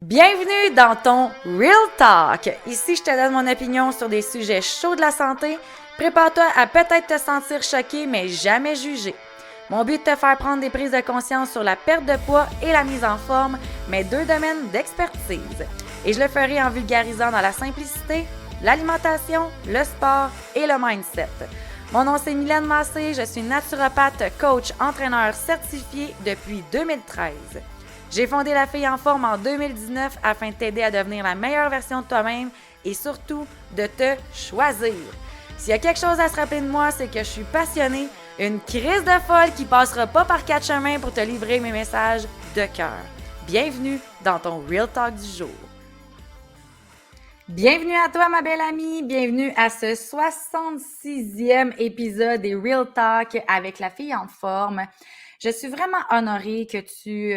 Bienvenue dans ton Real Talk. Ici, je te donne mon opinion sur des sujets chauds de la santé. Prépare-toi à peut-être te sentir choqué, mais jamais jugé. Mon but est de te faire prendre des prises de conscience sur la perte de poids et la mise en forme, mes deux domaines d'expertise. Et je le ferai en vulgarisant dans la simplicité, l'alimentation, le sport et le mindset. Mon nom c'est Mylène Massé, je suis naturopathe, coach, entraîneur certifié depuis 2013. J'ai fondé La Fille en Forme en 2019 afin de t'aider à devenir la meilleure version de toi-même et surtout de te choisir. S'il y a quelque chose à se rappeler de moi, c'est que je suis passionnée, une crise de folle qui passera pas par quatre chemins pour te livrer mes messages de cœur. Bienvenue dans ton Real Talk du jour. Bienvenue à toi, ma belle amie. Bienvenue à ce 66e épisode des Real Talk avec La Fille en Forme. Je suis vraiment honorée que tu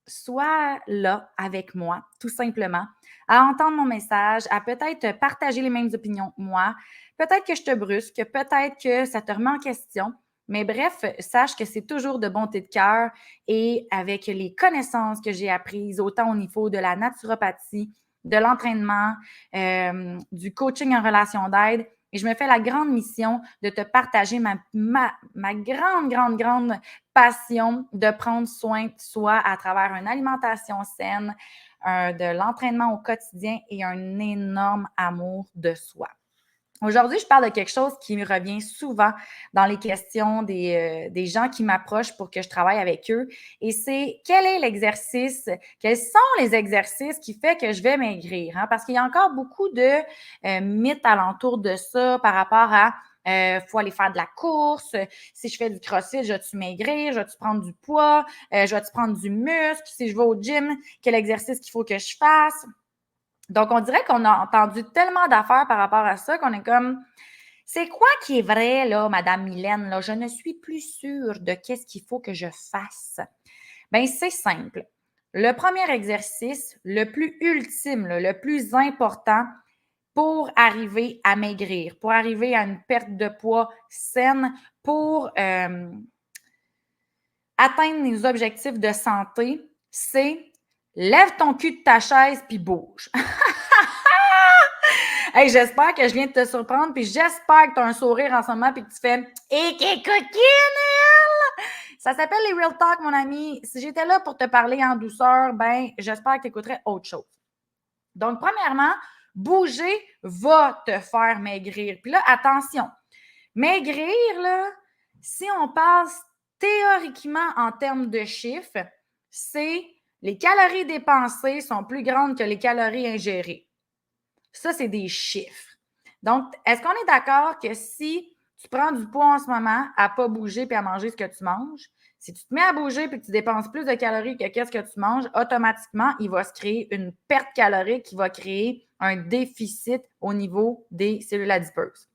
sois là avec moi, tout simplement, à entendre mon message, à peut-être partager les mêmes opinions que moi. Peut-être que je te brusque, peut-être que ça te remet en question. Mais bref, sache que c'est toujours de bonté de cœur et avec les connaissances que j'ai apprises, autant au niveau de la naturopathie, de l'entraînement, du coaching en relation d'aide. Et je me fais la grande mission de te partager ma grande passion de prendre soin de soi à travers une alimentation saine, de l'entraînement au quotidien et un énorme amour de soi. Aujourd'hui, je parle de quelque chose qui me revient souvent dans les questions des gens qui m'approchent pour que je travaille avec eux. Et c'est quel est l'exercice, quels sont les exercices qui font que je vais maigrir? Hein? Parce qu'il y a encore beaucoup de mythes alentour de ça par rapport à faut aller faire de la course, si je fais du crossfit, je vais-tu maigrir, je vais-tu prendre du poids, je vais-tu prendre du muscle, si je vais au gym, quel exercice qu'il faut que je fasse? Donc, on dirait qu'on a entendu tellement d'affaires par rapport à ça qu'on est comme, c'est quoi qui est vrai, là, Madame Mylène? Là? Je ne suis plus sûre de qu'est-ce qu'il faut que je fasse. Bien, c'est simple. Le premier exercice, le plus ultime, là, le plus important pour arriver à maigrir, pour arriver à une perte de poids saine, pour atteindre nos objectifs de santé, c'est lève ton cul de ta chaise puis bouge. Hey, j'espère que je viens de te surprendre, puis j'espère que tu as un sourire en ce moment, puis que tu fais « Et qu'est coquine, elle! » Ça s'appelle les Real Talk, mon ami. Si j'étais là pour te parler en douceur, ben, j'espère que tu écouterais autre chose. Donc, premièrement, bouger va te faire maigrir. Puis là, attention, maigrir, là, si on passe théoriquement en termes de chiffres, c'est les calories dépensées sont plus grandes que les calories ingérées. Ça, c'est des chiffres. Donc, est-ce qu'on est d'accord que si tu prends du poids en ce moment à ne pas bouger puis à manger ce que tu manges, si tu te mets à bouger puis que tu dépenses plus de calories que qu'est-ce que tu manges, automatiquement, il va se créer une perte calorique qui va créer un déficit au niveau des cellules adipeuses.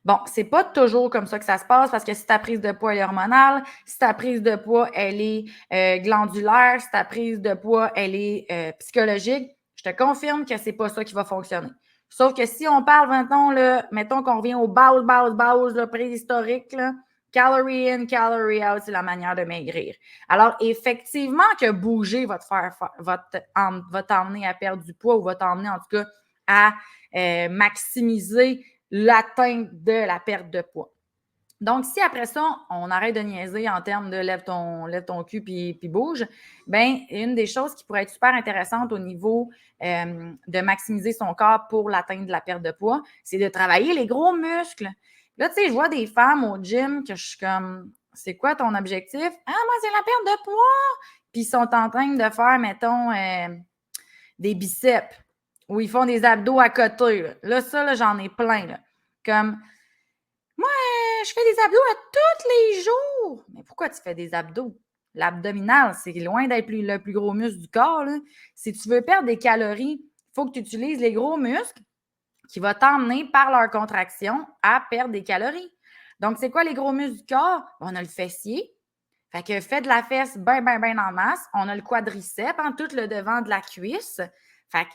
Bon, c'est pas toujours comme ça que ça se passe parce que si ta prise de poids est hormonale, si ta prise de poids, elle est glandulaire, si ta prise de poids, elle est psychologique, je te confirme que c'est pas ça qui va fonctionner. Sauf que si on parle, mettons qu'on revient au base, préhistorique, là, calorie in, calorie out, c'est la manière de maigrir. Alors, effectivement que bouger va t'emmener à perdre du poids ou va t'emmener en tout cas à maximiser l'atteinte de la perte de poids. Donc, si après ça, on arrête de niaiser en termes de lève ton cul puis bouge, bien, une des choses qui pourrait être super intéressante au niveau de maximiser son corps pour l'atteinte de la perte de poids, c'est de travailler les gros muscles. Là, tu sais, je vois des femmes au gym que je suis comme, c'est quoi ton objectif? Ah, moi, c'est la perte de poids! Puis ils sont en train de faire, mettons, des biceps où ils font des abdos à côté. Là, j'en ai plein. Là. Comme, moi, je fais des abdos à tous les jours. Mais pourquoi tu fais des abdos? L'abdominal, c'est loin d'être le plus gros muscle du corps. Là. Si tu veux perdre des calories, il faut que tu utilises les gros muscles qui vont t'emmener par leur contraction à perdre des calories. Donc, c'est quoi les gros muscles du corps? On a le fessier. Fait que fais de la fesse bien en masse. On a le quadriceps, tout le devant de la cuisse. Fait que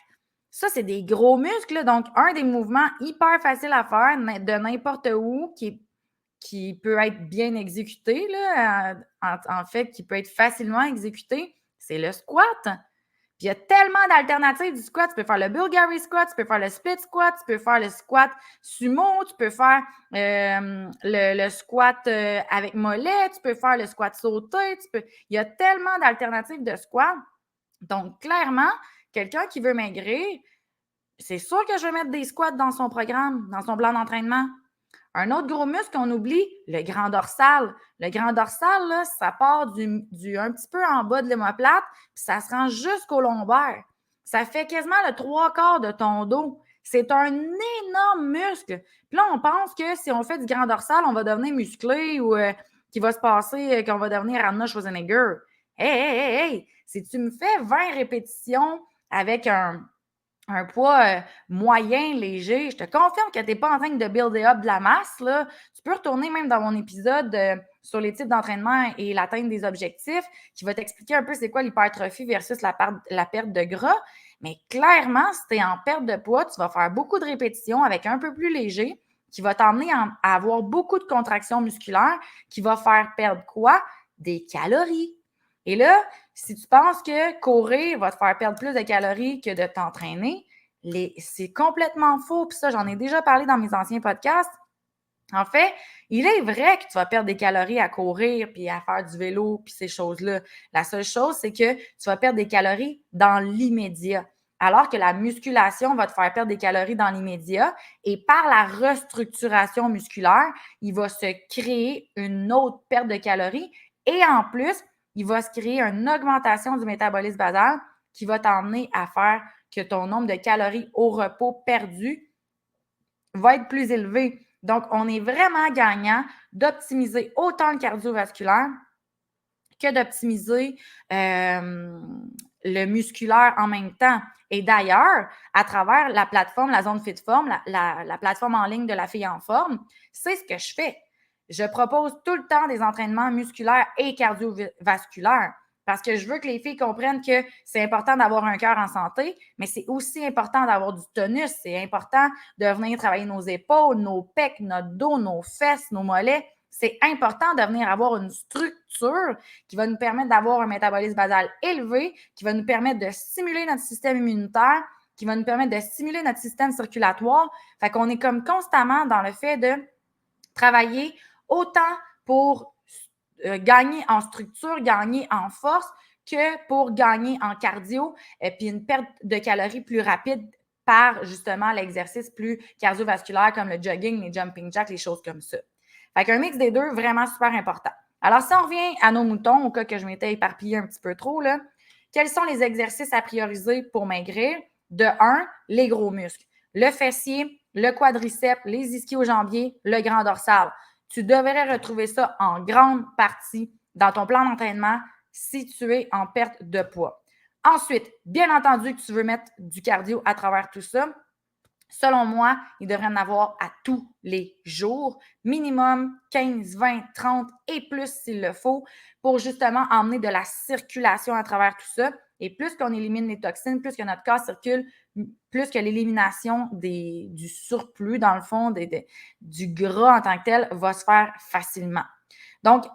ça, c'est des gros muscles. Donc, un des mouvements hyper faciles à faire de n'importe où qui peut être bien exécuté, là, en fait, qui peut être facilement exécuté, c'est le squat. Puis il y a tellement d'alternatives du squat. Tu peux faire le Bulgari squat, tu peux faire le split squat, tu peux faire le squat sumo, tu peux faire le squat avec mollet, tu peux faire le squat sauté. Il y a tellement d'alternatives de squat. Donc, clairement, quelqu'un qui veut maigrir, c'est sûr que je vais mettre des squats dans son programme, dans son plan d'entraînement. Un autre gros muscle qu'on oublie, le grand dorsal. Le grand dorsal, là, ça part un petit peu en bas de l'omoplate, puis ça se rend jusqu'au lombaire. Ça fait quasiment le 3/4 de ton dos. C'est un énorme muscle. Puis là, on pense que si on fait du grand dorsal, on va devenir musclé ou qu'il va se passer, qu'on va devenir Arnold Schwarzenegger. Hey! Si tu me fais 20 répétitions avec un poids moyen, léger, je te confirme que tu n'es pas en train de builder up de la masse. Là. Tu peux retourner même dans mon épisode sur les types d'entraînement et l'atteinte des objectifs qui va t'expliquer un peu c'est quoi l'hypertrophie versus la perte de gras. Mais clairement, si tu es en perte de poids, tu vas faire beaucoup de répétitions avec un peu plus léger qui va t'emmener à avoir beaucoup de contractions musculaires qui va faire perdre quoi? Des calories. Et là, si tu penses que courir va te faire perdre plus de calories que de t'entraîner, c'est complètement faux. Puis ça, j'en ai déjà parlé dans mes anciens podcasts. En fait, il est vrai que tu vas perdre des calories à courir puis à faire du vélo puis ces choses-là. La seule chose, c'est que tu vas perdre des calories dans l'immédiat. Alors que la musculation va te faire perdre des calories dans l'immédiat et par la restructuration musculaire, il va se créer une autre perte de calories et en plus, il va se créer une augmentation du métabolisme basal qui va t'emmener à faire que ton nombre de calories au repos perdu va être plus élevé. Donc, on est vraiment gagnant d'optimiser autant le cardiovasculaire que d'optimiser le musculaire en même temps. Et d'ailleurs, à travers la plateforme, la Zone Fit Form, la plateforme en ligne de la fille en forme, c'est ce que je fais. Je propose tout le temps des entraînements musculaires et cardiovasculaires parce que je veux que les filles comprennent que c'est important d'avoir un cœur en santé, mais c'est aussi important d'avoir du tonus. C'est important de venir travailler nos épaules, nos pecs, notre dos, nos fesses, nos mollets. C'est important de venir avoir une structure qui va nous permettre d'avoir un métabolisme basal élevé, qui va nous permettre de stimuler notre système immunitaire, qui va nous permettre de stimuler notre système circulatoire. Fait qu'on est comme constamment dans le fait de travailler autant pour gagner en structure, gagner en force, que pour gagner en cardio, et puis une perte de calories plus rapide par justement l'exercice plus cardiovasculaire comme le jogging, les jumping jacks, les choses comme ça. Fait qu'un mix des deux, vraiment super important. Alors, si on revient à nos moutons, au cas que je m'étais éparpillée un petit peu trop, là, quels sont les exercices à prioriser pour maigrir? De 1, les gros muscles. Le fessier, le quadriceps, les ischio-jambiers, le grand dorsal. Tu devrais retrouver ça en grande partie dans ton plan d'entraînement si tu es en perte de poids. Ensuite, bien entendu que tu veux mettre du cardio à travers tout ça. Selon moi, il devrait en avoir à tous les jours, minimum 15, 20, 30 et plus s'il le faut, pour justement emmener de la circulation à travers tout ça. Et plus qu'on élimine les toxines, plus que notre corps circule, plus que l'élimination du surplus, dans le fond, du gras en tant que tel, va se faire facilement. Donc,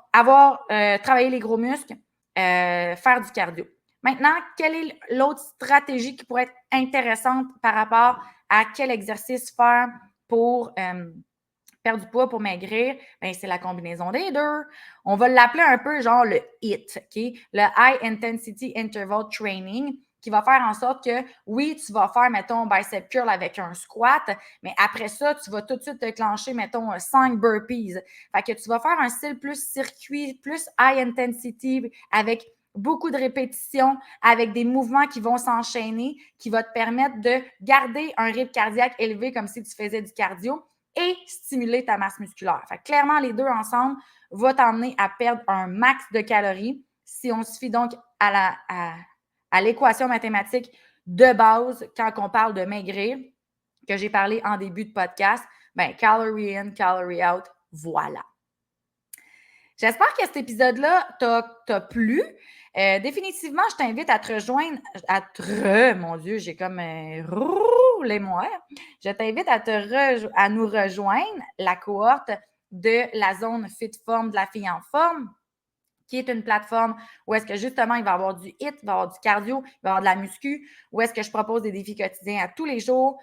travailler les gros muscles, faire du cardio. Maintenant, quelle est l'autre stratégie qui pourrait être intéressante par rapport à quel exercice faire pour perdre du poids, pour maigrir? Bien, c'est la combinaison des deux. On va l'appeler un peu genre le HIIT, OK? Le High Intensity Interval Training, qui va faire en sorte que, oui, tu vas faire, mettons, bicep curl avec un squat, mais après ça, tu vas tout de suite te clencher, mettons, 5 burpees. Fait que tu vas faire un style plus circuit, plus high intensity, avec beaucoup de répétitions, avec des mouvements qui vont s'enchaîner, qui va te permettre de garder un rythme cardiaque élevé comme si tu faisais du cardio et stimuler ta masse musculaire. Fait que clairement, les deux ensemble vont t'emmener à perdre un max de calories si on se fie donc à l'équation mathématique de base quand on parle de maigrir, que j'ai parlé en début de podcast. Bien, calorie in, calorie out, voilà. J'espère que cet épisode-là t'a plu. Définitivement, je t'invite à te rejoindre, mon Dieu, j'ai comme les mots. Je t'invite à nous rejoindre, la cohorte de la zone Fit Form de la fille en forme. qui est une plateforme où est-ce que justement, il va y avoir du HIIT, il va y avoir du cardio, il va y avoir de la muscu, où est-ce que je propose des défis quotidiens à tous les jours.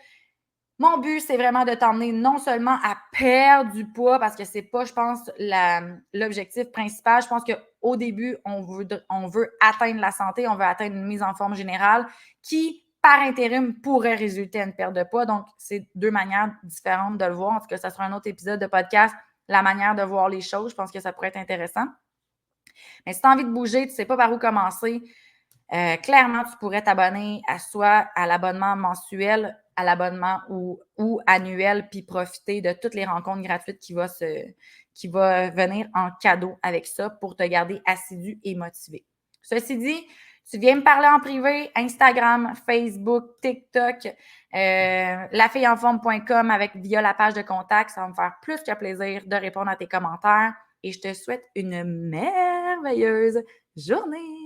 Mon but, c'est vraiment de t'emmener non seulement à perdre du poids, parce que c'est pas, je pense, l'objectif principal. Je pense qu'au début, on veut atteindre la santé, on veut atteindre une mise en forme générale qui, par intérim, pourrait résulter à une perte de poids. Donc, c'est deux manières différentes de le voir. En tout cas, ça sera un autre épisode de podcast, la manière de voir les choses. Je pense que ça pourrait être intéressant. Mais si tu as envie de bouger, tu ne sais pas par où commencer, clairement, tu pourrais t'abonner soit à l'abonnement mensuel, à l'abonnement ou annuel, puis profiter de toutes les rencontres gratuites qui va venir en cadeau avec ça pour te garder assidu et motivé. Ceci dit, tu viens me parler en privé, Instagram, Facebook, TikTok, lafilleenforme.com via la page de contact. Ça va me faire plus que plaisir de répondre à tes commentaires et je te souhaite une merveilleuse journée.